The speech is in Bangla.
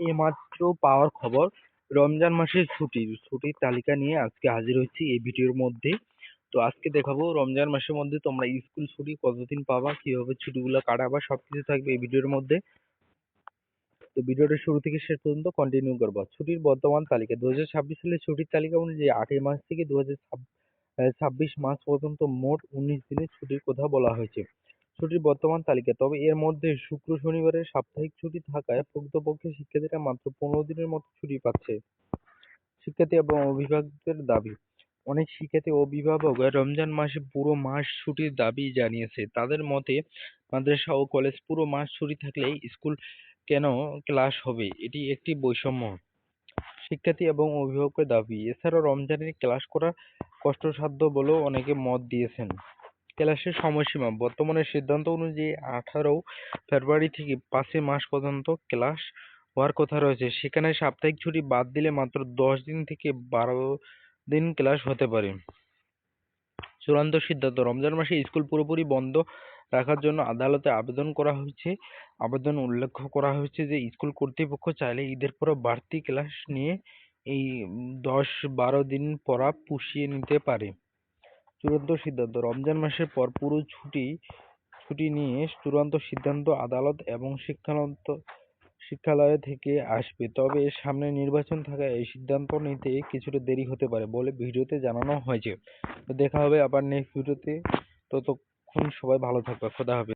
এইমাত্র পাওয়ার খবর, রমজান মাসের ছুটির তালিকা নিয়ে আজকে হাজির হয়েছি এই ভিডিওর মধ্যে। তো আজকে দেখাবো রমজান মাসের মধ্যে তোমরা স্কুল ছুটি কতদিন পাবা, কিভাবে ছুটিগুলো কাটাবা, সবকিছু থাকবে এই ভিডিওর মধ্যে। তো ভিডিওটা শুরু থেকে শেষ পর্যন্ত কন্টিনিউ করবা। ছুটির বর্তমান তালিকা 2026 সালের ছুটির তালিকা অনুযায়ী 8 মার্চ থেকে 2026 মার্চ পর্যন্ত মোট 19 দিনের ছুটির কথা বলা হয়েছে। ছুটির বর্তমান তালিকা, তবে এর মধ্যে শুক্র শনিবারের সাপ্তাহিক ছুটি থাকায় প্রকৃতপক্ষে শিক্ষার্থীরা মাত্র 15 দিনের মতো ছুটি পাচ্ছে। শিক্ষার্থী এবং অভিভাবকদের দাবি, অনেক শিক্ষার্থী ও অভিভাবক রমজান মাসে পুরো মাস ছুটির দাবি জানিয়েছে। তাদের মতে মাদ্রাসা ও কলেজ পুরো মাস ছুটি থাকলে স্কুল কেন ক্লাস হবে, এটি একটি বৈষম্য। শিক্ষার্থী এবং অভিভাবকের দাবি, এছাড়াও রমজানের ক্লাস করা কষ্টসাধ্য বলেও অনেকে মত দিয়েছেন। ক্লাসের সময়সীমা, বর্তমানে সিদ্ধান্ত অনুযায়ী 18 ফেব্রুয়ারি থেকে 5 মার্চ পর্যন্ত ক্লাস হওয়ার কথা রয়েছে। সেখানে সাপ্তাহিক ছুটি বাদ দিলে মাত্র 10 দিন থেকে 12 দিন ক্লাস হতে পারে। চূড়ান্ত সিদ্ধান্ত, রমজান মাসে স্কুল পুরোপুরি বন্ধ রাখার জন্য আদালতে আবেদন করা হয়েছে। আবেদনে উল্লেখ করা হয়েছে যে স্কুল কর্তৃপক্ষ চাইলে ঈদের পরও বাড়তি ক্লাস নিয়ে এই 10-12 দিন পড়া পুষিয়ে নিতে পারে। চূড়ান্ত সিদ্ধান্ত, রমজান মাসের পর পুরো ছুটি নিয়ে চূড়ান্ত সিদ্ধান্ত আদালত এবং শিক্ষালয় থেকে আসবে। তবে সামনে নির্বাচন থাকায় এই সিদ্ধান্ত নিতে কিছুটা দেরি হতে পারে বলে ভিডিওতে জানানো হয়েছে। তো দেখা হবে আবার নেক্সট ভিডিওতে। ততক্ষণ সবাই ভালো থাকবে। খোদা হাফেজ।